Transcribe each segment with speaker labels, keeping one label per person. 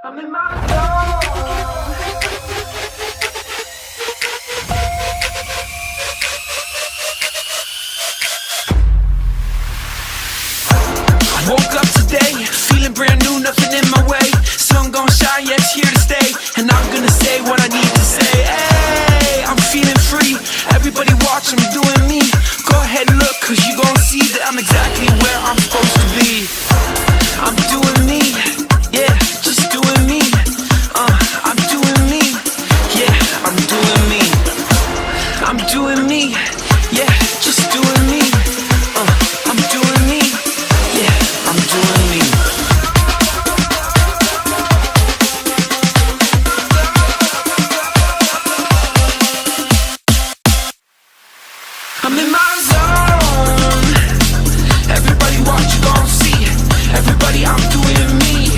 Speaker 1: I'm in my zone. I woke up today, feeling brand new, nothing in my way. Sun gon' shine, yeah, it's here to stay. And I'm gonna say what I need to say. Hey, I'm feeling free. Everybody watch, I'm doing me. Go ahead and look, cause you gon' see that I'm exactly where I'm supposed to be. I'm doing me, yeah, just doing me. I'm doing me, yeah, I'm doing me. I'm doing me, yeah, just doing me. I'm doing me, yeah, I'm doing me. I'm in my zone. Everybody watch, you gon' see. Everybody, I'm doing me.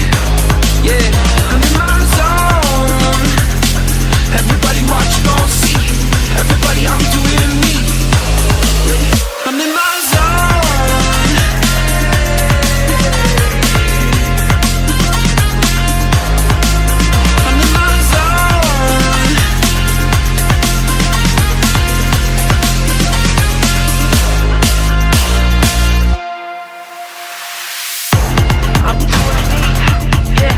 Speaker 1: Yeah, I'm in my zone. Everybody watch, you gon' see. Everybody, I'm doing me. I'm in my zone. I'm in my zone. I'm doing me, yeah,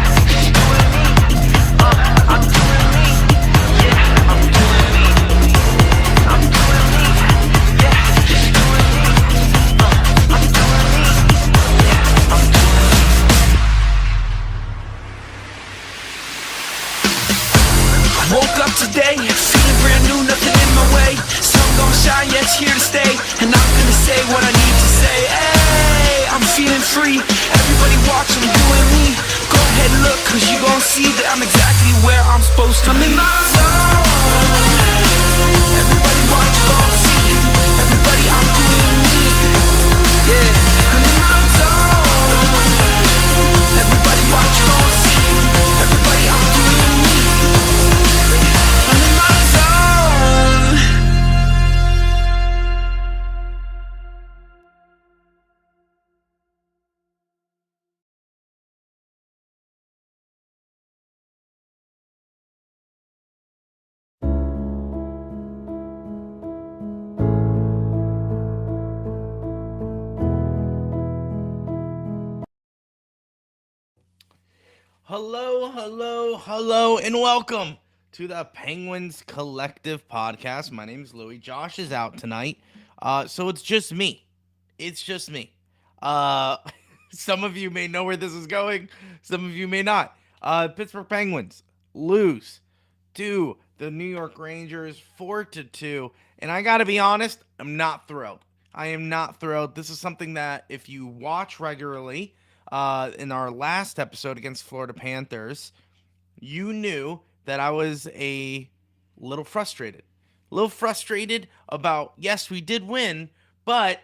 Speaker 1: doing me. I'm doing me, yeah, I'm doing me. I'm doing me, yeah, doing me. I'm doing me, yeah, I'm doing me. I woke up today, feeling brand new, nothing in my way. Sun gon' shine, yeah, it's here to stay. And I'm gonna say what I need to say. Hey, I'm feeling free. Everybody watch, I'm doing me. Go ahead and look, cause you gon' see that I'm exactly where I'm supposed to be. I'm in my zone. Everybody watch, you gon' see. Everybody, I'm doing me. Yeah, I'm in my zone. Everybody watch, you gon' see. Everybody, I'm doing me. I'm in my zone.
Speaker 2: Hello, and welcome to the Penguins Collective Podcast. My name's Louie. Josh is out tonight, so it's just me. Some of you may know where this is going. Some of you may not. Pittsburgh Penguins lose to the New York Rangers 4-2, and I gotta be honest, I'm not thrilled. I am not thrilled. This is something that if you watch regularly, in our last episode against Florida Panthers, you knew that I was a little frustrated. About, yes, we did win, but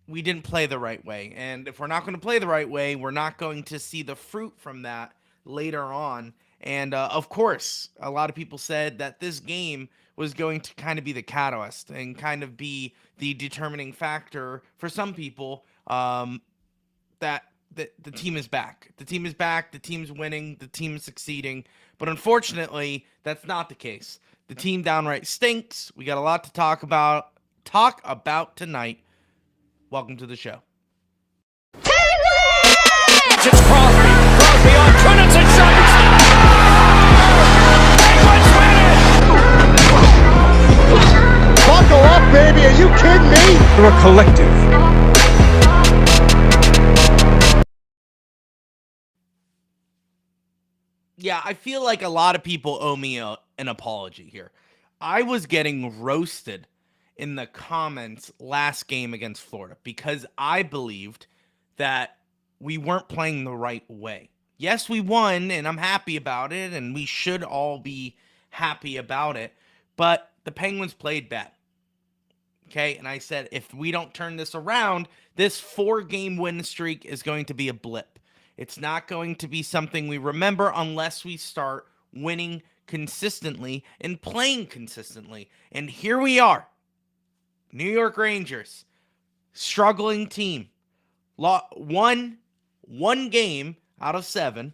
Speaker 2: we didn't play the right way. And if we're not going to play the right way, we're not going to see the fruit from that later on. And of course, a lot of people said that this game was going to kind of be the catalyst and kind of be the determining factor for some people, that the team is back. The team is back. The team's winning. The team is succeeding. But unfortunately, that's not the case. The team downright stinks. We got a lot to talk about tonight. Welcome to the show.
Speaker 3: It's Crosby. Crosby on Trinity shot. Penguins win it!
Speaker 4: Buckle up, baby. Are you kidding me?
Speaker 3: We're a collective.
Speaker 2: Yeah, I feel like a lot of people owe me an apology here. I was getting roasted in the comments last game against Florida because I believed that we weren't playing the right way. Yes, we won, and I'm happy about it, and we should all be happy about it, but the Penguins played bad. Okay, and I said, if we don't turn this around, this 4-game win streak is going to be a blip. It's not going to be something we remember unless we start winning consistently and playing consistently. And here we are. New York Rangers, struggling team. Won one game out of 7.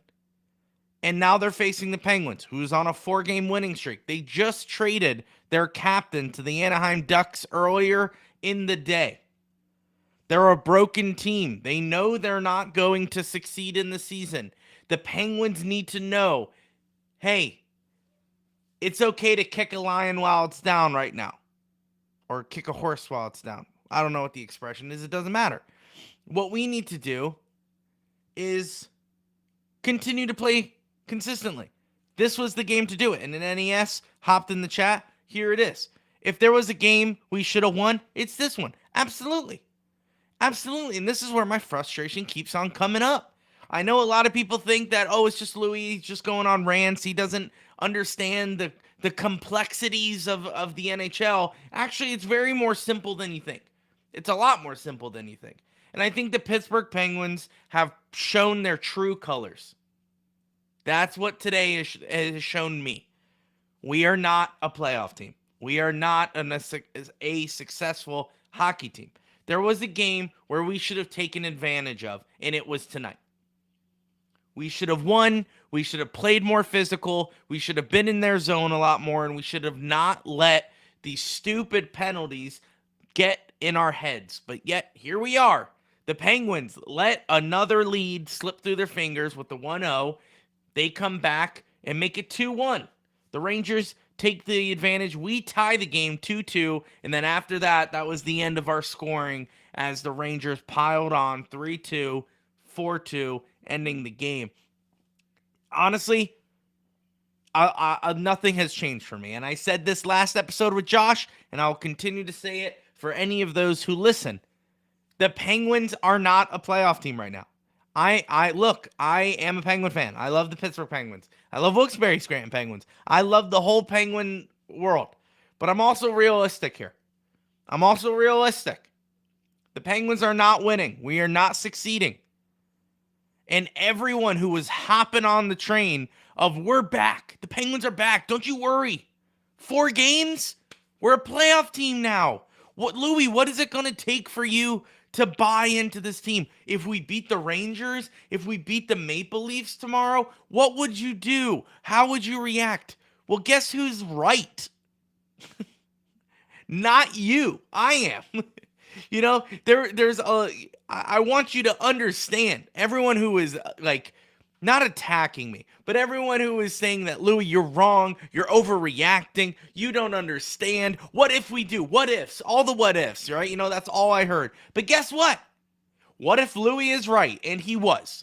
Speaker 2: And now they're facing the Penguins, who's on a 4-game winning streak. They just traded their captain to the Anaheim Ducks earlier in the day. They're a broken team. They know they're not going to succeed in the season. The Penguins need to know, hey, it's okay to kick a lion while it's down right now. Or kick a horse while it's down. I don't know what the expression is. It doesn't matter. What we need to do is continue to play consistently. This was the game to do it. And an NES hopped in the chat. Here it is. If there was a game we should have won, it's this one. Absolutely. Absolutely. And this is where my frustration keeps on coming up. I know a lot of people think that, oh, it's just Louie, he's just going on rants. He doesn't understand the complexities of the NHL. Actually, it's very more simple than you think. It's a lot more simple than you think. And I think the Pittsburgh Penguins have shown their true colors. That's what today has shown me. We are not a playoff team. We are not a successful hockey team. There was a game where we should have taken advantage of, and it was tonight. We should have won. We should have played more physical. We should have been in their zone a lot more, and we should have not let these stupid penalties get in our heads. But yet, here we are. The Penguins let another lead slip through their fingers with the 1-0. They come back and make it 2-1. The Rangers take the advantage. We tie the game 2-2. And then after that, that was the end of our scoring as the Rangers piled on 3-2, 4-2, ending the game. Honestly, nothing has changed for me. And I said this last episode with Josh, and I'll continue to say it for any of those who listen. The Penguins are not a playoff team right now. I am a Penguin fan. I love the Pittsburgh Penguins. I love Wilkes-Barre Scranton Penguins. I love the whole Penguin world. But I'm also realistic here. The Penguins are not winning. We are not succeeding. And everyone who was hopping on the train of we're back. The Penguins are back. Don't you worry. 4 games? We're a playoff team now. Louie, what is it going to take for you to buy into this team? If we beat the Rangers, if we beat the Maple Leafs tomorrow, what would you do? How would you react? Well, guess who's right? Not you. I am. I want you to understand, everyone who is not attacking me, but everyone who is saying that, Louie, you're wrong, you're overreacting, you don't understand, what if we do, what ifs, all the what ifs, right? That's all I heard. But guess what? What if Louie is right? And he was.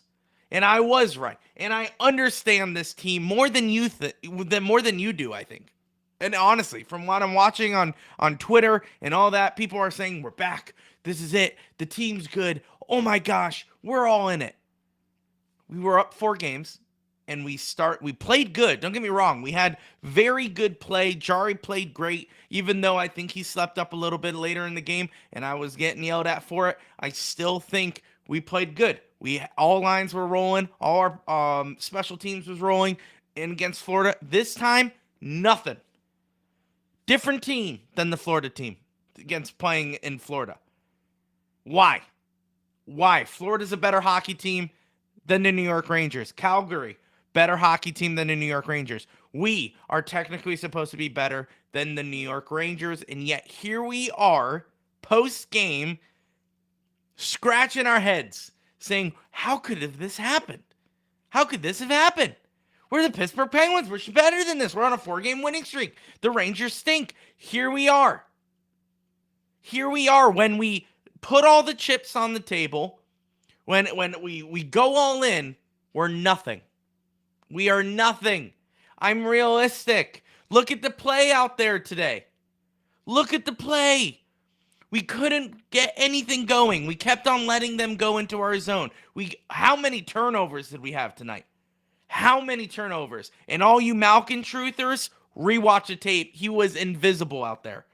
Speaker 2: And I was right. And I understand this team more than you do, I think. And honestly, from what I'm watching on Twitter and all that, people are saying, we're back. This is it. The team's good. Oh my gosh, we're all in it. We were up 4 games, and we played good. Don't get me wrong. We had very good play. Jari played great, even though I think he slept up a little bit later in the game, and I was getting yelled at for it. I still think we played good. All lines were rolling. All our special teams was rolling. And against Florida, this time, nothing. Different team than the Florida team against playing in Florida. Why? Florida's a better hockey team than the New York Rangers. Calgary, better hockey team than the New York Rangers. We are technically supposed to be better than the New York Rangers, and yet here we are, post-game, scratching our heads, saying, how could this happen? How could this have happened? We're the Pittsburgh Penguins. We're better than this. We're on a 4-game winning streak. The Rangers stink. Here we are. When we put all the chips on the table, when we go all in, we're nothing. We are nothing. I'm realistic. Look at the play out there today. Look at the play. We couldn't get anything going. We kept on letting them go into our zone. How many turnovers did we have tonight? How many turnovers? And all you Malkin truthers, rewatch the tape. He was invisible out there.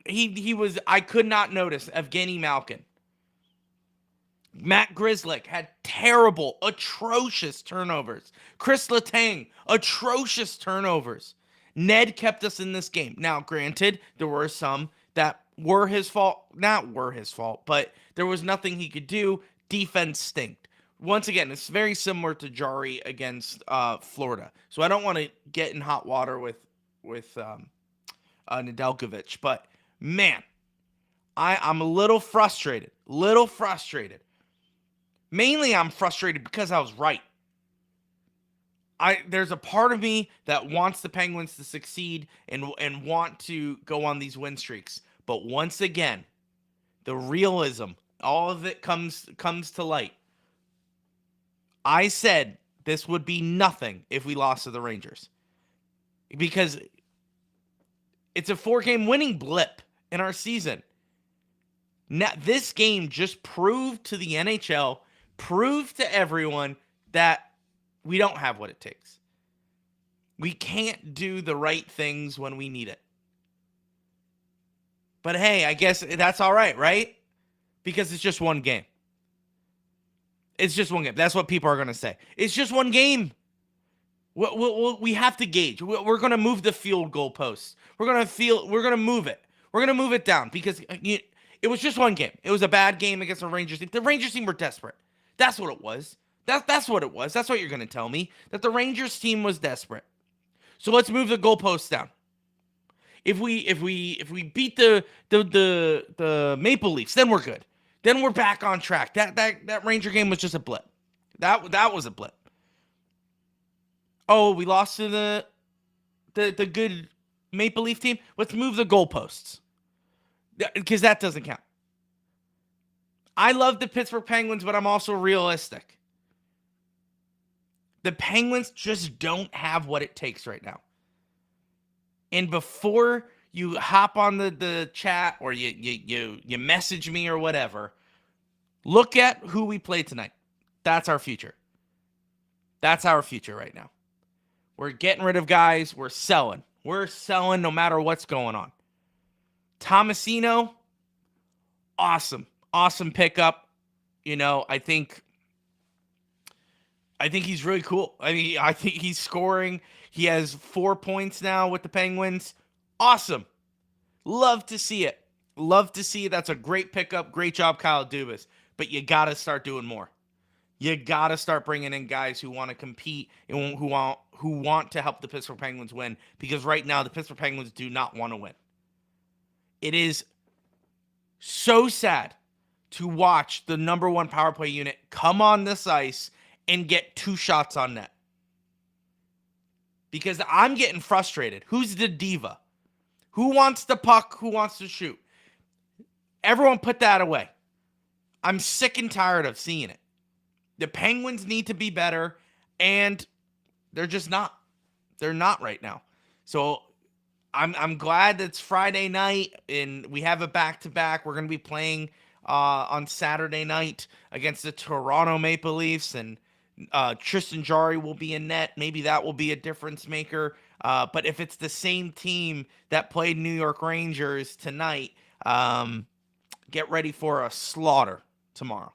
Speaker 2: He was, I could not notice Evgeny Malkin. Matt Grzelcyk had terrible, atrocious turnovers. Chris Letang, atrocious turnovers. Ned kept us in this game. Now, granted, there were some that were his fault. Not were his fault, but there was nothing he could do. Defense stinked. once again, it's very similar to Jari against Florida. So I don't want to get in hot water with Nedeljkovic, but man, I'm a little frustrated. Mainly, I'm frustrated because I was right. There's a part of me that wants the Penguins to succeed and want to go on these win streaks. But once again, the realism, all of it comes to light. I said this would be nothing if we lost to the Rangers. Because it's a 4-game winning blip in our season. Now, this game just proved to the NHL, proved to everyone that we don't have what it takes. We can't do the right things when we need it. But hey, I guess that's all right, right? Because it's just one game. It's just one game. That's what people are going to say. It's just one game. We have to gauge. We're going to move the field goal posts. We're going to move it. We're going to move it down because it was just one game. It was a bad game against the Rangers team. The Rangers team were desperate. That's what it was. That's what it was. That's what you're going to tell me, that the Rangers team was desperate. So let's move the goalposts down. If we beat the Maple Leafs, then we're good. Then we're back on track. That Ranger game was just a blip. That was a blip. Oh, we lost to the good Maple Leaf team. Let's move the goalposts because that doesn't count. I love the Pittsburgh Penguins, but I'm also realistic. The Penguins just don't have what it takes right now. And before you hop on the chat or you message me or whatever, look at who we play tonight. That's our future. That's our future right now. We're getting rid of guys. We're selling. We're selling no matter what's going on. Tomasino, awesome. Awesome pickup. I think he's really cool. I think he's scoring. He has 4 points now with the Penguins. Awesome. Love to see it. That's a great pickup. Great job, Kyle Dubas. But you got to start doing more. You got to start bringing in guys who want to compete and who want to help the Pittsburgh Penguins win. Because right now, the Pittsburgh Penguins do not want to win. It is so sad to watch the number one power play unit come on this ice and get 2 shots on net. Because I'm getting frustrated. Who's the diva? Who wants the puck? Who wants to shoot? Everyone put that away. I'm sick and tired of seeing it. The Penguins need to be better, and they're just not. They're not right now. So I'm glad that it's Friday night, and we have a back-to-back. We're going to be playing on Saturday night against the Toronto Maple Leafs, and Tristan Jarry will be in net. Maybe that will be a difference maker. But if it's the same team that played New York Rangers tonight, get ready for a slaughter tomorrow.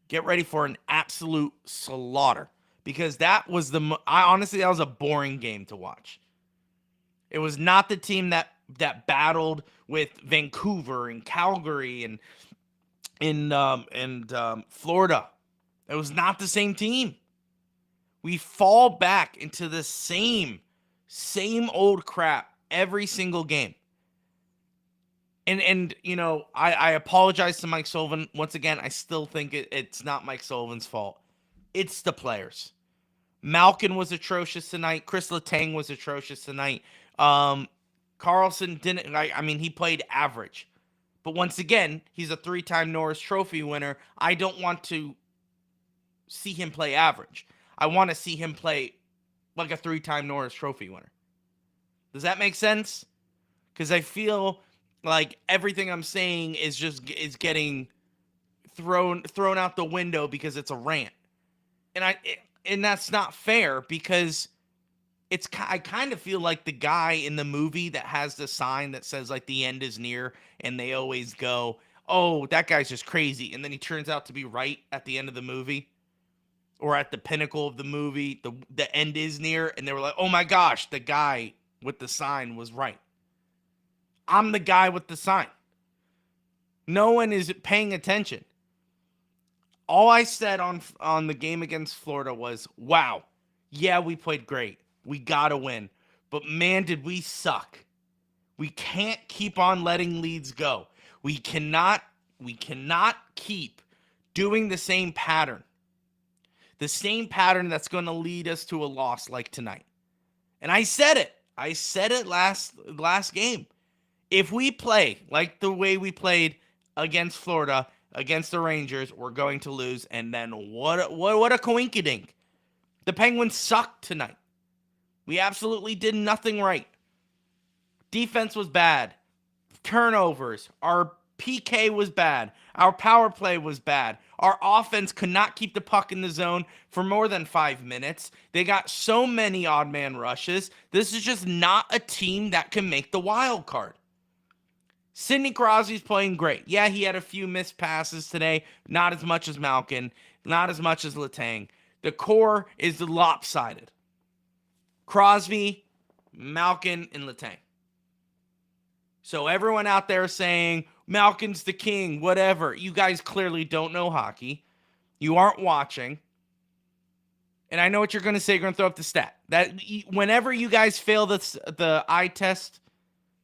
Speaker 2: Get ready for an absolute slaughter. Because that was honestly, that was a boring game to watch. It was not the team that battled with Vancouver and Calgary and Florida. It was not the same team. We fall back into the same old crap every single game. And I apologize to Mike Sullivan. Once again, I still think it's not Mike Sullivan's fault. It's the players. Malkin was atrocious tonight. Chris Letang was atrocious tonight. Carlson didn't. He played average. But once again, he's a 3-time Norris Trophy winner. I don't want to see him play average. I want to see him play like a 3-time Norris Trophy winner. Does that make sense? Because I feel like everything I'm saying is getting thrown out the window because it's a rant. And that's not fair because I kind of feel like the guy in the movie that has the sign that says like the end is near, and they always go, "Oh, that guy's just crazy," and then he turns out to be right at the end of the movie or at the pinnacle of the movie. The end is near, and they were like, "Oh my gosh, the guy with the sign was right." I'm the guy with the sign. No one is paying attention. All I said on the game against Florida was, wow, yeah, we played great. We got to win. But man, did we suck. We can't keep on letting leads go. We cannot keep doing the same pattern. The same pattern that's going to lead us to a loss like tonight. And I said it. I said it last game. If we play like the way we played against Florida, against the Rangers, we're going to lose. And then what a coinkydink. The Penguins sucked tonight. We absolutely did nothing right. Defense was bad. Turnovers. Our PK was bad. Our power play was bad. Our offense could not keep the puck in the zone for more than 5 minutes. They got so many odd man rushes. This is just not a team that can make the wild card. Sidney Crosby's playing great. Yeah, he had a few missed passes today. Not as much as Malkin. Not as much as Letang. The core is lopsided. Crosby, Malkin, and Letang. So everyone out there saying, Malkin's the king, whatever. You guys clearly don't know hockey. You aren't watching. And I know what you're going to say. You're going to throw up the stat. That whenever you guys fail the eye test,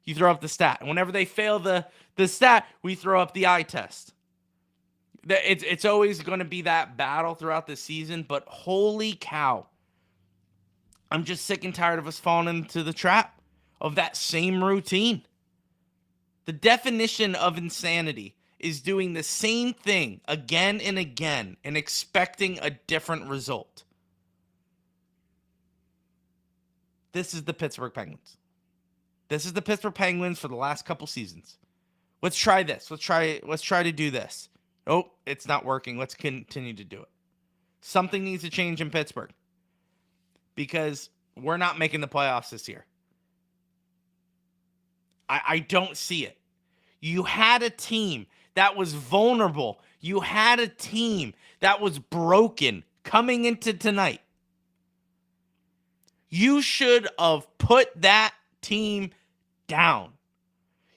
Speaker 2: you throw up the stat. And whenever they fail the stat, we throw up the eye test. It's always going to be that battle throughout the season. But holy cow. I'm just sick and tired of us falling into the trap of that same routine. The definition of insanity is doing the same thing again and again and expecting a different result. This is the Pittsburgh Penguins. This is the Pittsburgh Penguins for the last couple seasons. Let's try this. Let's try to do this. Oh, it's not working. Let's continue to do it. Something needs to change in Pittsburgh because we're not making the playoffs this year. I don't see it. You had a team that was vulnerable. You had a team that was broken coming into tonight. You should have put that team down.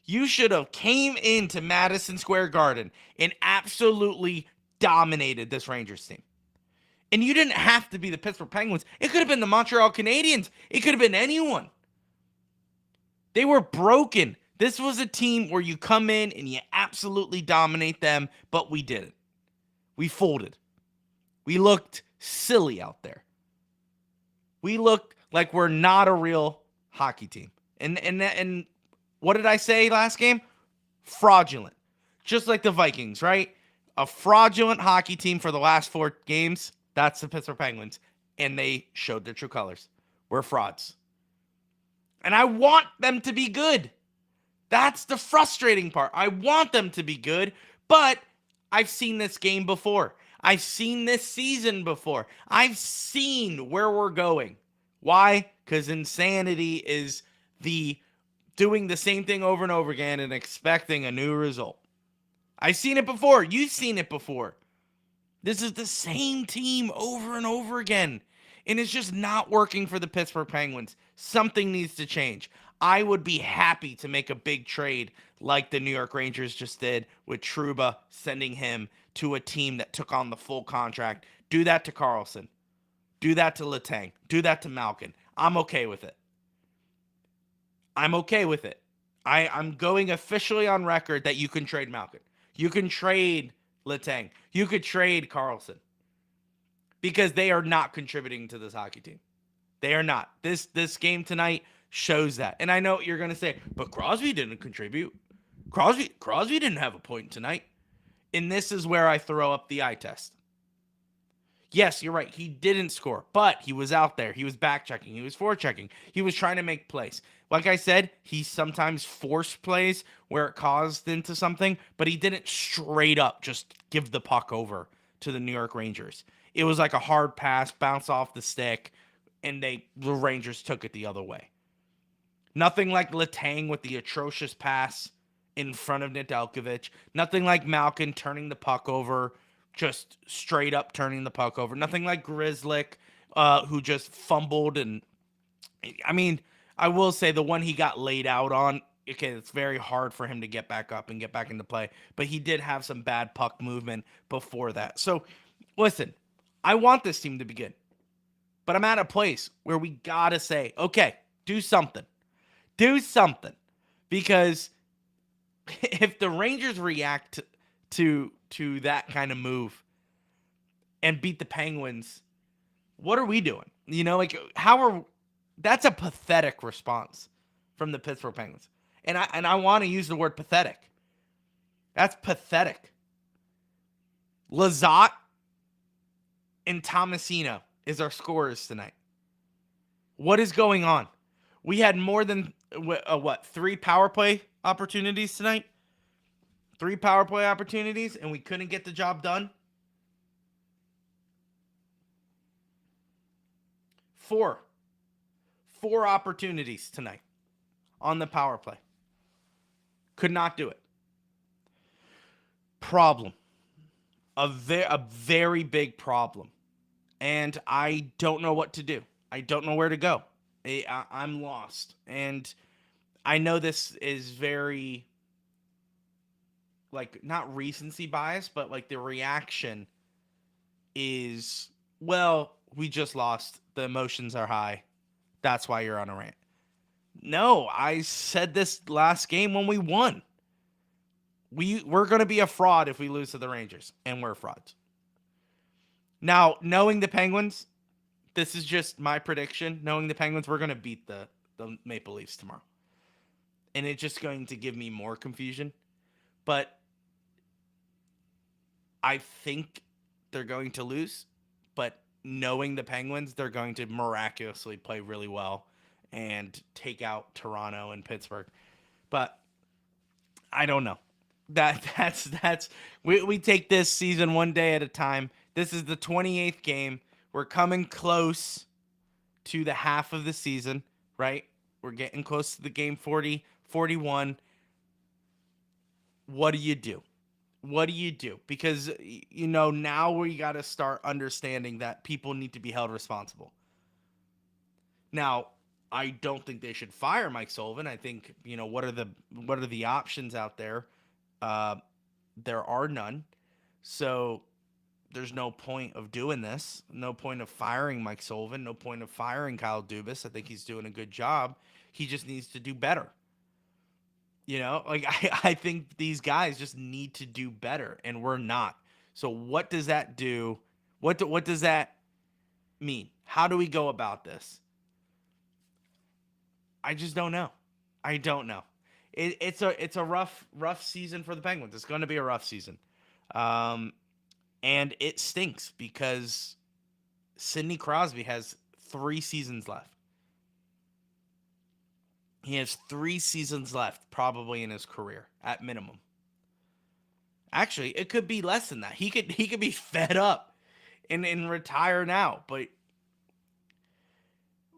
Speaker 2: You should have came into Madison Square Garden and absolutely dominated this Rangers team. And you didn't have to be the Pittsburgh Penguins. It could have been the Montreal Canadiens. It could have been anyone. They were broken. This was a team where you come in and you absolutely dominate them, but we didn't. We folded. We looked silly out there. We looked like we're not a real hockey team. And what did I say last game? Fraudulent. Just like the Vikings, right? A fraudulent hockey team for the last 4 games. That's the Pittsburgh Penguins. And they showed their true colors. We're frauds. And I want them to be good. That's the frustrating part. I want them to be good, but I've seen this game before. I've seen this season before. I've seen where we're going. Why? Because insanity is the doing the same thing over and over again and expecting a new result. I've seen it before. You've seen it before. This is the same team over and over again. And it's just not working for the Pittsburgh Penguins. Something needs to change. I would be happy to make a big trade like the New York Rangers just did with Trouba, sending him to a team that took on the full contract. Do that to Carlson. Do that to Letang. Do that to Malkin. I'm okay with it. I'm okay with it. I'm going officially on record that you can trade Malkin. You can trade Letang. You could trade Carlson. Because they are not contributing to this hockey team. They are not. This game tonight shows that. And I know what you're going to say, but Crosby didn't contribute. Crosby didn't have a point tonight. And this is where I throw up the eye test. Yes, you're right. He didn't score, but he was out there. He was back checking. He was forechecking. He was trying to make plays. Like I said, he sometimes forced plays where it caused into something, but he didn't straight up just give the puck over to the New York Rangers. It was like a hard pass, bounce off the stick, and the Rangers took it the other way. Nothing like Letang with the atrocious pass in front of Nedeljkovic. Nothing like Malkin turning the puck over, just straight up turning the puck over. Nothing like Grzelcyk, who just fumbled. And I mean, I will say the one he got laid out on, okay, it's very hard for him to get back up and get back into play, but he did have some bad puck movement before that. So, listen, I want this team to be good, but I'm at a place where we gotta say, okay, do something. Do something. Because if the Rangers react to that kind of move and beat the Penguins, what are we doing? You know, like that's a pathetic response from the Pittsburgh Penguins. And I want to use the word pathetic. That's pathetic. Lizotte and Tomasino is our scorers tonight. What is going on? We had more than 3 power play opportunities tonight? 3 power play opportunities, and we couldn't get the job done? 4 opportunities tonight on the power play. Could not do it. Problem. A very big problem. And I don't know what to do. I don't know where to go. I'm lost. And I know this is very, like, not recency bias, but like the reaction is, well, we just lost. The emotions are high. That's why you're on a rant. No, I said this last game when we won. We're going to be a fraud if we lose to the Rangers, and we're frauds. Now, knowing the Penguins, this is just my prediction. Knowing the Penguins, we're going to beat the Maple Leafs tomorrow. And it's just going to give me more confusion. But I think they're going to lose. But knowing the Penguins, they're going to miraculously play really well and take out Toronto and Pittsburgh. But I don't know. That's we take this season one day at a time. This is the 28th game. We're coming close to the half of the season, right? We're getting close to the game 40, 41. What do you do? What do you do? Because, you know, now we got to start understanding that people need to be held responsible. Now, I don't think they should fire Mike Sullivan. I think, you know, what are the options out there? There are none. So there's no point of doing this. No point of firing Mike Sullivan. No point of firing Kyle Dubas. I think he's doing a good job. He just needs to do better. You know, like I think these guys just need to do better, and we're not. So what does that do? What does that mean? How do we go about this? I just don't know. I don't know. It's a rough season for the Penguins. It's going to be a rough season. And it stinks because Sidney Crosby has 3 seasons left. He has 3 seasons left, probably in his career, at minimum. Actually, it could be less than that. He could be fed up and retire now. But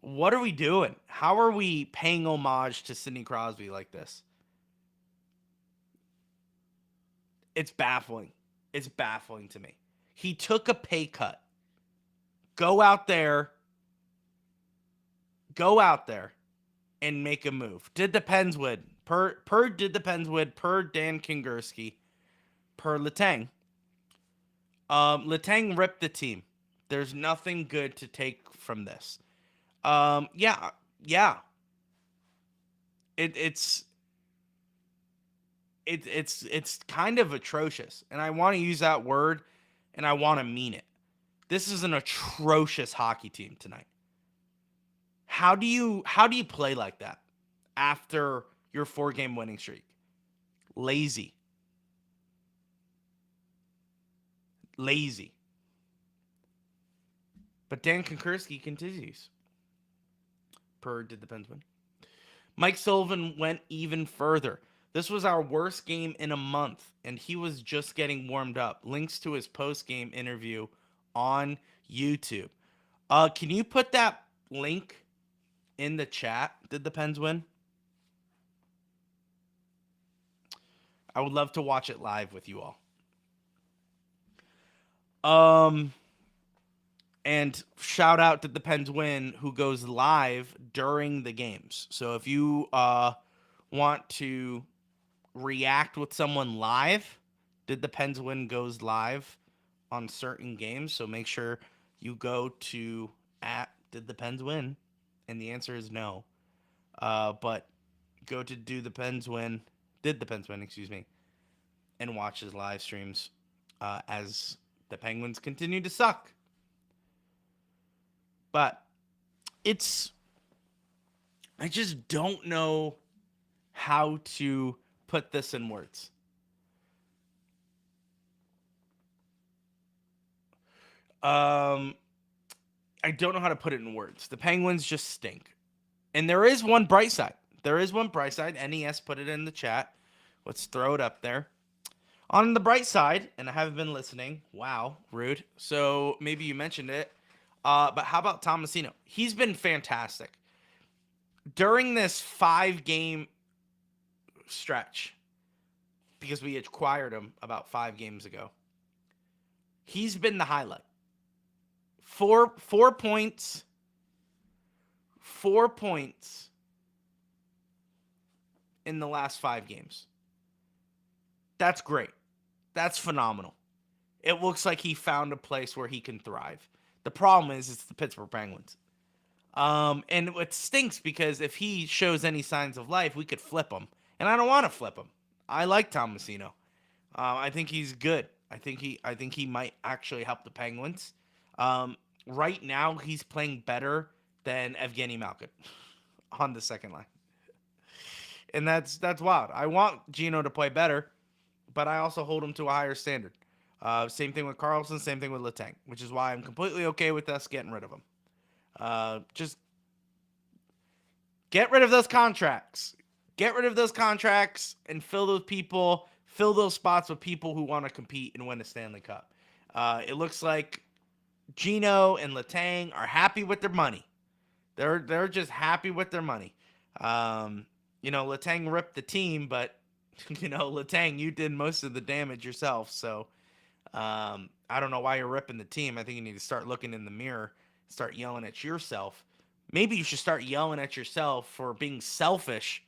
Speaker 2: what are we doing? How are we paying homage to Sidney Crosby like this? It's baffling. It's baffling to me. He took a pay cut. Go out there and make a move. Did the Pens win? Did the Pens win? Per Dan Kingerski. Per Letang. Letang ripped the team. There's nothing good to take from this. Yeah. It's kind of atrocious, and I want to use that word, and I want to mean it. This is an atrocious hockey team tonight. How do you play like that after your 4-game winning streak? Lazy. But Dan Kingerski continues. Per did the Pens win? Mike Sullivan went even further. This was our worst game in a month, and he was just getting warmed up. Links to his post-game interview on YouTube. Can you put that link in the chat? Did the Pens win? I would love to watch it live with you all. And shout out to the Pens win, who goes live during the games. So if you want to react with someone live, Did the Pens Win goes live on certain games. So make sure you go to at Did the Pens Win? And the answer is no. But go to Did the Pens Win, excuse me, and watch his live streams as the Penguins continue to suck. But I just don't know how to put this in words. I don't know how to put it in words. The Penguins just stink. And there is one bright side. NES put it in the chat. Let's throw it up there. On the bright side, and I haven't been listening. Wow, rude. So maybe you mentioned it. But how about Tomasino? He's been fantastic. During this 5-game stretch, because we acquired him about 5 games ago, he's been the highlight. 4 points. 4 points in the last 5 games. That's great. That's phenomenal. It looks like he found a place where he can thrive. The problem is it's the Pittsburgh Penguins. And it stinks because if he shows any signs of life, we could flip him. And I don't want to flip him. I like Tomasino. I think he's good. I think he might actually help the Penguins. Right now, he's playing better than Evgeny Malkin on the second line. And that's wild. I want Gino to play better, but I also hold him to a higher standard. Same thing with Carlson, same thing with Letang, which is why I'm completely okay with us getting rid of him. Just get rid of those contracts. Get rid of those contracts and fill those spots with people who want to compete and win a Stanley Cup. It looks like Gino and Letang are happy with their money. They're just happy with their money. Letang ripped the team, but Letang, you did most of the damage yourself. So I don't know why you're ripping the team. I think you need to start looking in the mirror, start yelling at yourself. Maybe you should start yelling at yourself for being selfish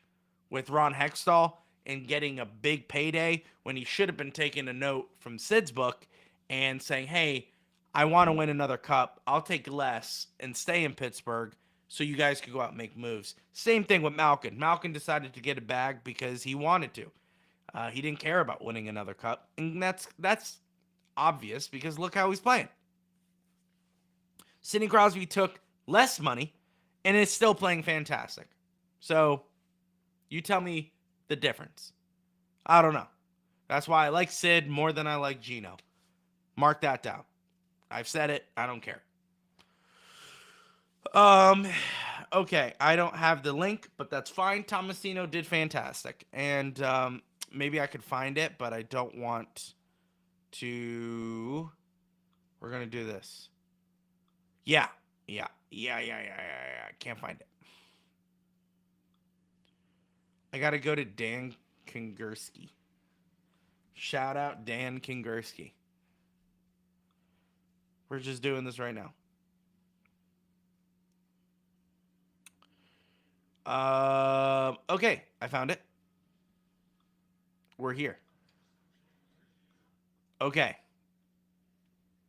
Speaker 2: with Ron Hextall and getting a big payday when he should have been taking a note from Sid's book and saying, hey, I want to win another cup. I'll take less and stay in Pittsburgh so you guys can go out and make moves. Same thing with Malkin. Malkin decided to get a bag because he wanted to. He didn't care about winning another cup. And that's obvious because look how he's playing. Sidney Crosby took less money and is still playing fantastic. So you tell me the difference. I don't know. That's why I like Sid more than I like Gino. Mark that down. I've said it. I don't care. Okay. I don't have the link, but that's fine. Tomasino did fantastic. And maybe I could find it, but I don't want to. We're going to do this. Yeah. I can't find it. I got to go to Dan Kingursky. Shout out Dan Kingursky. We're just doing this right now. Okay, I found it. We're here. Okay.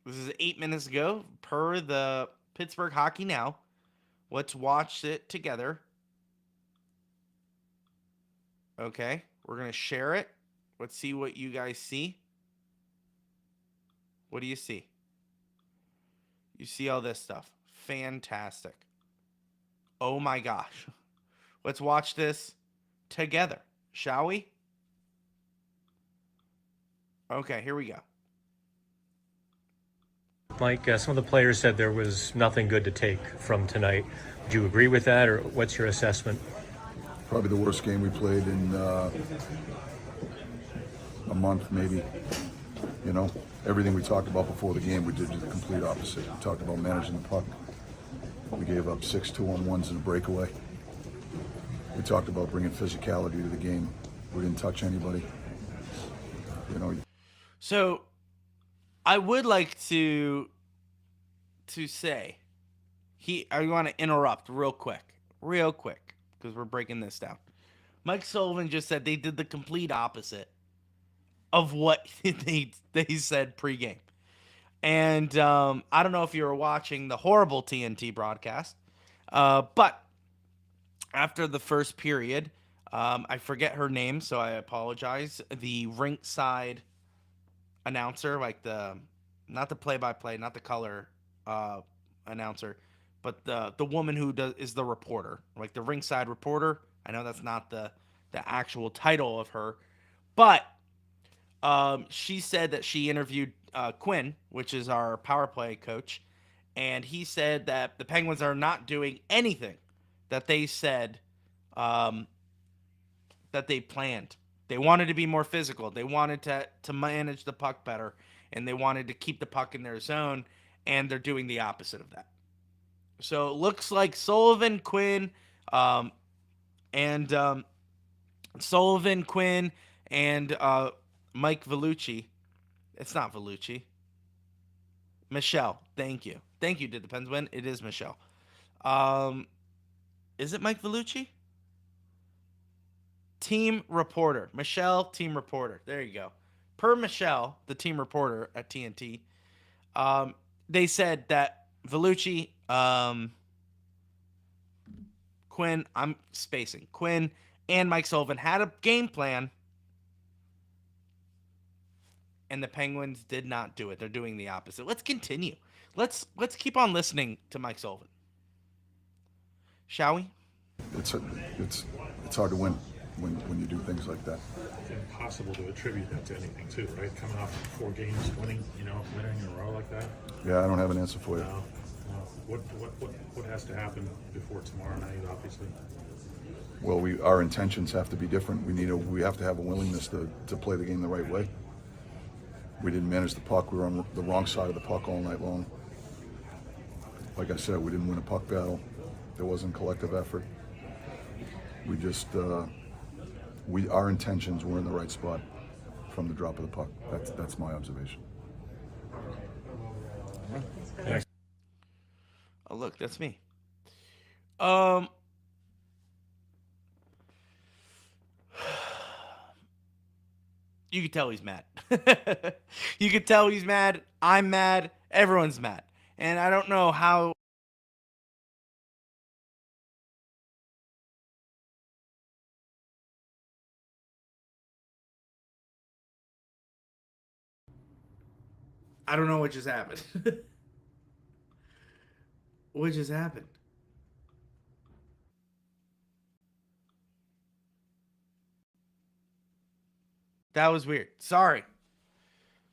Speaker 2: This is 8 minutes ago per the Pittsburgh Hockey Now. Let's watch it together. Okay, we're going to share it. Let's see what you guys see. What do you see? You see all this stuff. Fantastic. Oh my gosh. Let's watch this together, shall we? Okay, here we go.
Speaker 5: Mike, some of the players said there was nothing good to take from tonight. Would you agree with that, or what's your assessment?
Speaker 6: Probably the worst game we played in a month, maybe. Everything we talked about before the game, we did the complete opposite. We talked about managing the puck. We gave up 6 2-on-1s in a breakaway. We talked about bringing physicality to the game. We didn't touch anybody.
Speaker 2: So, I would like to say, I want to interrupt real quick, because we're breaking this down. Mike Sullivan just said they did the complete opposite of what they said pregame. And I don't know if you were watching the horrible TNT broadcast, but after the first period, I forget her name, so I apologize. The rinkside announcer, like not the play-by-play, not the color announcer, but the woman who is the reporter, like the rinkside reporter. I know that's not the actual title of her, but she said that she interviewed Quinn, which is our power play coach, and he said that the Penguins are not doing anything that they said that they planned. They wanted to be more physical. They wanted to manage the puck better, and they wanted to keep the puck in their zone, and they're doing the opposite of that. So it looks like Sullivan, Quinn, and Mike Vellucci. It's not Vellucci. Michelle. Thank you. Thank you, Did the Pens win? It is Michelle. Is it Mike Vellucci? Team reporter. Michelle, team reporter. There you go. Per Michelle, the team reporter at TNT, they said that Vellucci, Quinn, I'm spacing, Quinn and Mike Sullivan had a game plan, and the Penguins did not do it. They're doing the opposite. Let's continue. Let's keep on listening to Mike Sullivan. Shall we?
Speaker 6: It's hard to win when you do things like that.
Speaker 7: It's impossible to attribute that to anything, too, right? Coming off 4 games, winning in a row like that.
Speaker 6: Yeah, I don't have an answer for you.
Speaker 7: No. What has to happen before tomorrow night? Obviously.
Speaker 6: Well, our intentions have to be different. We have to have a willingness to play the game the right way. We didn't manage the puck. We were on the wrong side of the puck all night long. Like I said, we didn't win a puck battle. There wasn't collective effort. We just our intentions were in the right spot from the drop of the puck. That's my observation.
Speaker 2: Oh, look, that's me. You can tell he's mad. You can tell he's mad. I'm mad. Everyone's mad. And I don't know how. I don't know what just happened. What just happened? That was weird. Sorry.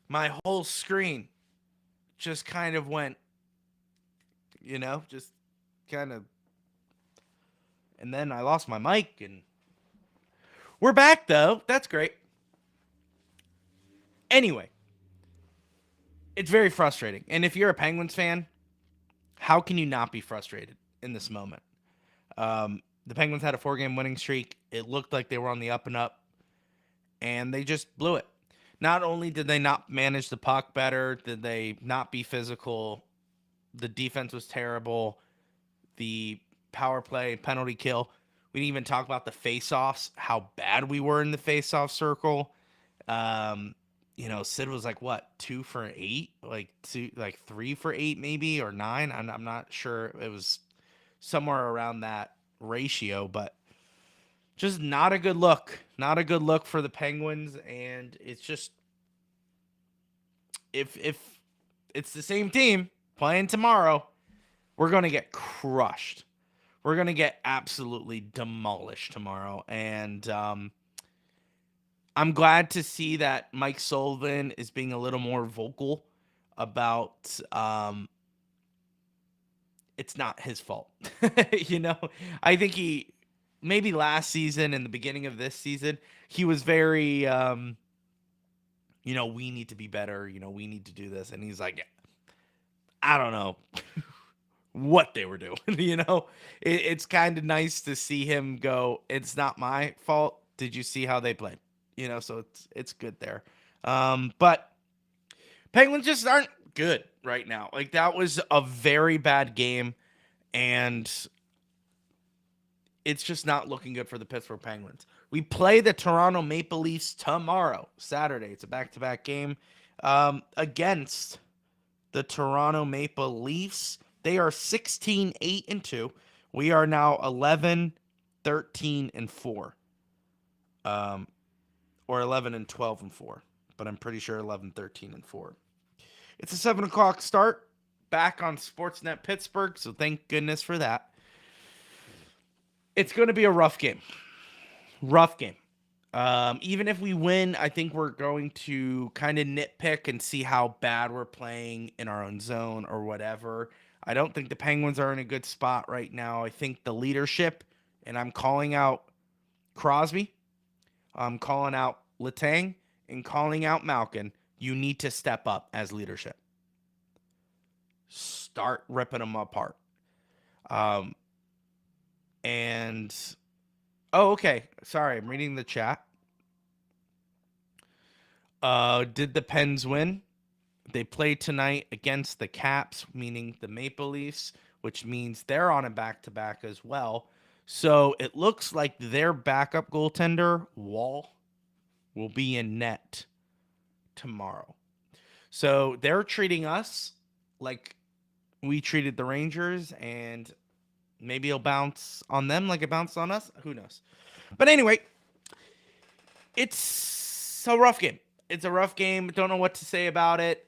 Speaker 2: My whole screen just kind of went, just kind of. And then I lost my mic, and we're back, though. That's great. Anyway, it's very frustrating. And if you're a Penguins fan, how can you not be frustrated in this moment? The Penguins had a 4-game winning streak. It looked like they were on the up and up, and they just blew it. Not only did they not manage the puck better, did they not be physical, the defense was terrible, the power play, penalty kill. We didn't even talk about the face-offs, how bad we were in the face-off circle. Sid was like, what, 2 for 8? Like 3 for 8 maybe, or 9? I'm not sure. It was somewhere around that ratio, but just not a good look. Not a good look for the Penguins, and it's just, if it's the same team playing tomorrow, we're going to get crushed. We're going to get absolutely demolished tomorrow, and I'm glad to see that Mike Sullivan is being a little more vocal about it's not his fault. I think maybe last season and the beginning of this season, he was very, we need to be better. We need to do this. And he's like, I don't know what they were doing. It's kind of nice to see him go, it's not my fault. Did you see how they played? So it's good there. But Penguins just aren't good right now. Like, that was a very bad game, and it's just not looking good for the Pittsburgh Penguins. We play the Toronto Maple Leafs tomorrow, Saturday. It's a back-to-back game against the Toronto Maple Leafs. They are 16-8-2. We are now 11-13-4. Or 11-12-4. But I'm pretty sure 11-13-4. It's a 7 o'clock start. Back on Sportsnet Pittsburgh, so thank goodness for that. It's going to be a rough game. Rough game. Even if we win, I think we're going to kind of nitpick and see how bad we're playing in our own zone or whatever. I don't think the Penguins are in a good spot right now. I think the leadership, and I'm calling out Crosby, I'm calling out Letang, and calling out Malkin. You need to step up as leadership. Start ripping them apart. Okay. Sorry, I'm reading the chat. Did the Pens win? They play tonight against the Caps, meaning the Maple Leafs, which means they're on a back-to-back as well. So it looks like their backup goaltender, Wall, will be in net tomorrow. So they're treating us like we treated the Rangers, and maybe it'll bounce on them like it bounced on us. Who knows? But anyway, it's a rough game. It's a rough game. Don't know what to say about it.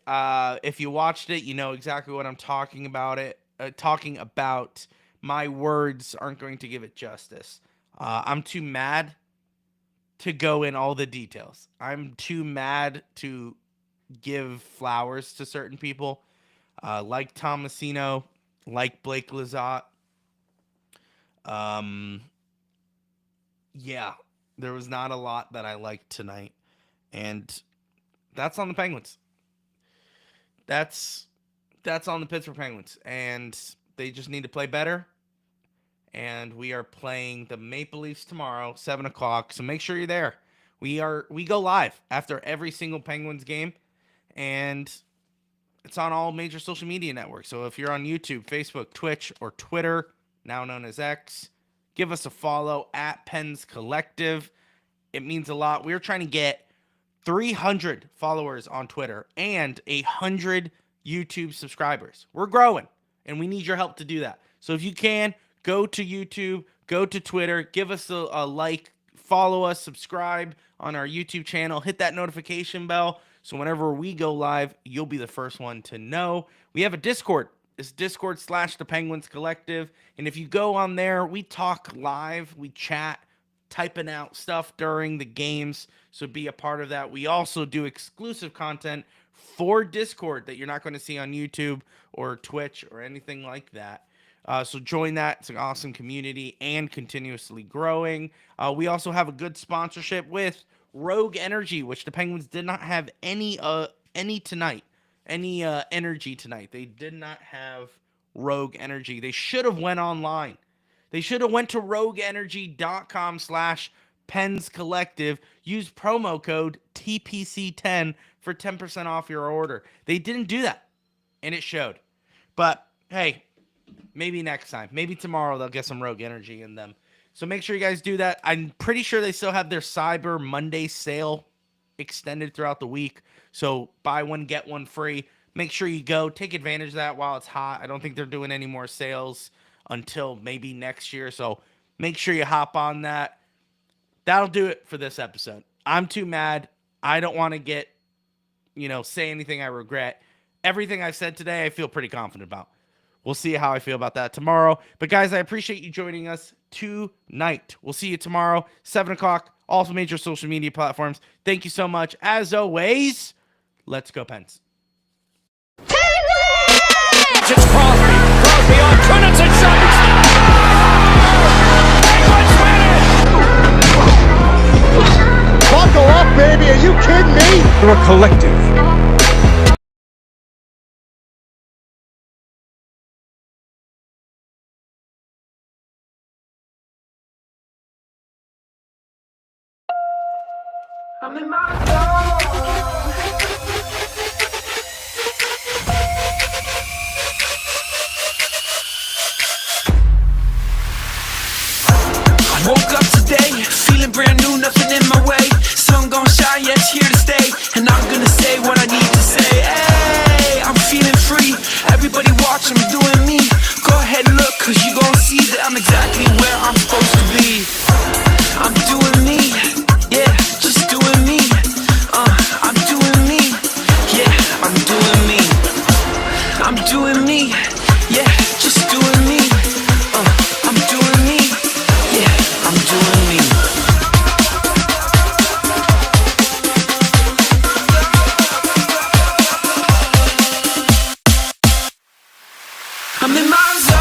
Speaker 2: If you watched it, you know exactly what I'm talking about. My words aren't going to give it justice. I'm too mad to go in all the details. I'm too mad to give flowers to certain people. Like Tomasino, like Blake Lizotte. Yeah, there was not a lot that I liked tonight. And that's on the Penguins. That's on the Pittsburgh Penguins. And they just need to play better. And we are playing the Maple Leafs tomorrow, 7 o'clock. So make sure you're there. We go live after every single Penguins game. And it's on all major social media networks. So if you're on YouTube, Facebook, Twitch, or Twitter, now known as X, give us a follow at Pens Collective. It means a lot. We're trying to get 300 followers on Twitter and 100 YouTube subscribers. We're growing, and we need your help to do that. So if you can, go to YouTube, go to Twitter, give us a like, follow us, subscribe on our YouTube channel, hit that notification bell. So whenever we go live, you'll be the first one to know. We have a Discord. It's Discord/the Penguins Collective. And if you go on there, we talk live, we chat, typing out stuff during the games. So be a part of that. We also do exclusive content for Discord that you're not going to see on YouTube or Twitch or anything like that. So join that. It's an awesome community and continuously growing. We also have a good sponsorship with Rogue Energy, which the Penguins did not have any energy tonight. They did not have Rogue Energy. They should have went online. They should have went to rogueenergy.com/Pens Collective. Use promo code TPC10 for 10% off your order. They didn't do that, and it showed. But hey, maybe next time. Maybe tomorrow they'll get some Rogue Energy in them. So make sure you guys do that. I'm pretty sure they still have their Cyber Monday sale extended throughout the week. So buy one, get one free. Make sure you go. Take advantage of that while it's hot. I don't think they're doing any more sales until maybe next year. So make sure you hop on that. That'll do it for this episode. I'm too mad. I don't want to say anything I regret. Everything I've said today, I feel pretty confident about. We'll see how I feel about that tomorrow. But guys, I appreciate you joining us tonight. We'll see you tomorrow, 7 o'clock, all major social media platforms. Thank you so much. As always, let's go Pens.
Speaker 3: It's Crosby. Crosby on Kunitz and shot.
Speaker 4: Buckle up, baby. Are you kidding me?
Speaker 5: You're a collective.
Speaker 1: I'm in my zone. I woke up today feeling brand new, nothing in my way. Sun gon' shine, yeah, it's here to stay. And I'm gonna say what I need to say. Hey, I'm feeling free. Everybody watch, I'm doing me. Go ahead and look, cause you gon' see that I'm exactly where I'm supposed to be. I'm doing me, yeah, just doing me. I'm doing me, yeah, I'm doing me. I'm doing me, yeah, just doing me. I'm doing me, yeah, I'm doing me. I'm in my zone.